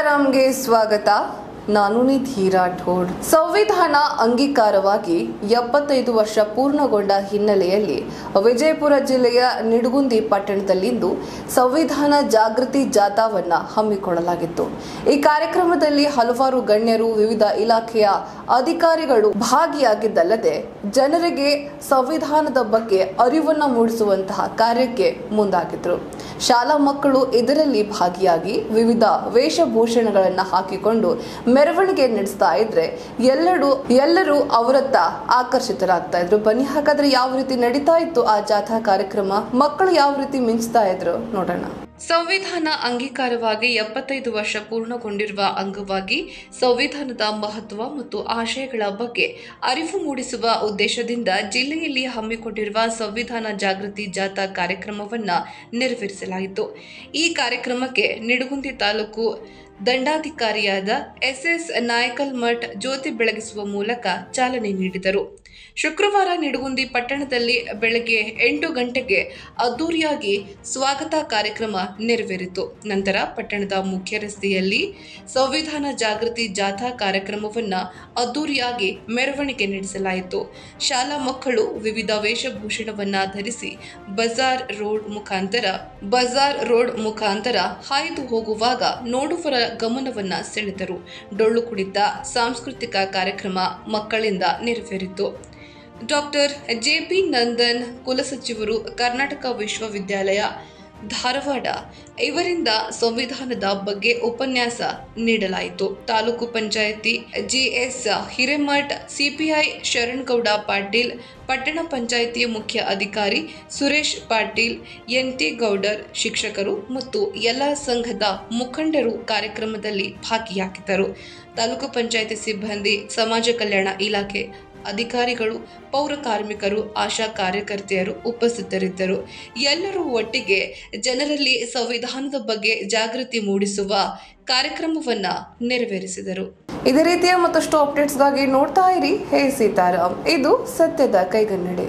ಸೀತಾರಾಮ್ಗೆ ಸ್ವಾಗತ. ನಾನು ನಿಧಿ ರಾಠೋಡ್. ಸಂವಿಧಾನ ಅಂಗೀಕಾರವಾಗಿ 75 ವರ್ಷ ಪೂರ್ಣಗೊಂಡ ಹಿನ್ನೆಲೆಯಲ್ಲಿ ವಿಜಯಪುರ ಜಿಲ್ಲೆಯ ನಿಡಗುಂದಿ ಪಟ್ಟಣದಲ್ಲಿಂದು ಸಂವಿಧಾನ ಜಾಗೃತಿ ಜಾಥಾವನ್ನ ಹಮ್ಮಿಕೊಳ್ಳಲಾಗಿತ್ತು. ಈ ಕಾರ್ಯಕ್ರಮದಲ್ಲಿ ಹಲವಾರು ಗಣ್ಯರು, ವಿವಿಧ ಇಲಾಖೆಯ ಅಧಿಕಾರಿಗಳು ಭಾಗಿಯಾಗಿದ್ದಲ್ಲದೆ ಜನರಿಗೆ ಸಂವಿಧಾನದ ಬಗ್ಗೆ ಅರಿವನ್ನ ಮೂಡಿಸುವಂತಹ ಕಾರ್ಯಕ್ಕೆ ಮುಂದಾಗಿದ್ರು. ಶಾಲಾ ಮಕ್ಕಳು ಇದರಲ್ಲಿ ಭಾಗಿಯಾಗಿ ವಿವಿಧ ವೇಷಭೂಷಣಗಳನ್ನು ಹಾಕಿಕೊಂಡು ಮೆರವಣಿಗೆ ನಡೆಸ್ತಾ ಇದ್ರೆ ಎಲ್ಲರೂ ಅವರತ್ತ ಆಕರ್ಷಿತರಾಗ್ತಾ ಇದ್ರು. ಬನ್ನಿ ಹಾಗಾದ್ರೆ ಯಾವ ರೀತಿ ನಡೀತಾ ಇತ್ತು ಆ ಜಾಥಾ ಕಾರ್ಯಕ್ರಮ, ಮಕ್ಕಳು ಯಾವ ರೀತಿ ಮಿಂಚ್ತಾ ಇದ್ರು ನೋಡೋಣ. ಸಂವಿಧಾನ ಅಂಗೀಕಾರವಾಗಿ 75 ವರ್ಷ ಪೂರ್ಣಗೊಂಡಿರುವ ಅಂಗವಾಗಿ ಸಂವಿಧಾನದ ಮಹತ್ವ ಮತ್ತು ಆಶಯಗಳ ಬಗ್ಗೆ ಅರಿವು ಮೂಡಿಸುವ ಉದ್ದೇಶದಿಂದ ಜಿಲ್ಲೆಯಲ್ಲಿ ಹಮ್ಮಿಕೊಂಡಿರುವ ಸಂವಿಧಾನ ಜಾಗೃತಿ ಜಾಥಾ ಕಾರ್ಯಕ್ರಮವನ್ನ ನೆರವೇರಿಸಲಾಯಿತು. ಈ ಕಾರ್ಯಕ್ರಮಕ್ಕೆ ನಿಡಗುಂದಿ ತಾಲೂಕು ದಂಡಾಧಿಕಾರಿಯಾದ SS ನಾಯಕಲ್ಮಠ್ ಜ್ಯೋತಿ ಬೆಳಗಿಸುವ ಮೂಲಕ ಚಾಲನೆ ನೀಡಿದರು. ಶುಕ್ರವಾರ ನಿಡಗುಂದಿ ಪಟ್ಟಣದಲ್ಲಿ ಬೆಳಗ್ಗೆ 8 ಗಂಟೆಗೆ ಅದ್ದೂರಿಯಾಗಿ ಸ್ವಾಗತ ಕಾರ್ಯಕ್ರಮ ನೆರವೇರಿತು. ನಂತರ ಪಟ್ಟಣದ ಮುಖ್ಯ ರಸ್ತೆಯಲ್ಲಿ ಸಂವಿಧಾನ ಜಾಗೃತಿ ಜಾಥಾ ಕಾರ್ಯಕ್ರಮವನ್ನ ಅದ್ದೂರಿಯಾಗಿ ಮೆರವಣಿಗೆ ನಡೆಸಲಾಯಿತು. ಶಾಲಾ ಮಕ್ಕಳು ವಿವಿಧ ವೇಷಭೂಷಣವನ್ನ ಧರಿಸಿ ಬಜಾರ್ ರೋಡ್ ಮುಖಾಂತರ ಹಾಯ್ದು ಹೋಗುವಾಗ ನೋಡುವರ ಗಮನವನ್ನ ಸೆಳೆದರು. ಡೊಳ್ಳು ಕುಣಿತ, ಸಾಂಸ್ಕೃತಿಕ ಕಾರ್ಯಕ್ರಮ ಮಕ್ಕಳಿಂದ ನೆರವೇರಿತು. ಡಾಕ್ಟರ್ JP ನಂದನ್, ಕುಲಸಚಿವರು, ಕರ್ನಾಟಕ ವಿಶ್ವವಿದ್ಯಾಲಯ ಧಾರವಾಡ ಇವರಿಂದ ಸಂವಿಧಾನದ ಬಗ್ಗೆ ಉಪನ್ಯಾಸ ನೀಡಲಾಯಿತು. ತಾಲೂಕು ಪಂಚಾಯಿತಿ GS ಹಿರೇಮಠ್, CPI ಶರಣಗೌಡ ಪಾಟೀಲ್, ಪಟ್ಟಣ ಪಂಚಾಯಿತಿ ಮುಖ್ಯ ಅಧಿಕಾರಿ ಸುರೇಶ್ ಪಾಟೀಲ್, NT ಗೌಡರ್, ಶಿಕ್ಷಕರು ಮತ್ತು ಎಲ್ಲ ಸಂಘದ ಮುಖಂಡರು ಕಾರ್ಯಕ್ರಮದಲ್ಲಿ ಭಾಗಿಯಾಗಿದ್ದರು. ತಾಲೂಕು ಪಂಚಾಯಿತಿ ಸಿಬ್ಬಂದಿ, ಸಮಾಜ ಕಲ್ಯಾಣ ಇಲಾಖೆ ಅಧಿಕಾರಿಗಳು, ಪೌರ ಕಾರ್ಮಿಕರು, ಆಶಾ ಕಾರ್ಯಕರ್ತೆಯರು ಉಪಸ್ಥಿತರಿದ್ದರು. ಎಲ್ಲರೂ ಒಟ್ಟಿಗೆ ಜನರಲ್ಲಿ ಸಂವಿಧಾನದ ಬಗ್ಗೆ ಜಾಗೃತಿ ಮೂಡಿಸುವ ಕಾರ್ಯಕ್ರಮವನ್ನ ನೆರವೇರಿಸಿದರು. ಇದೇ ರೀತಿಯ ಮತ್ತಷ್ಟು ಅಪ್ಡೇಟ್ಸ್ಗಾಗಿ ನೋಡ್ತಾ ಇರಿ ಹೇ ಸೀತಾರಾಮ್. ಇದು ಸತ್ಯದ ಕೈಗನ್ನಡಿ.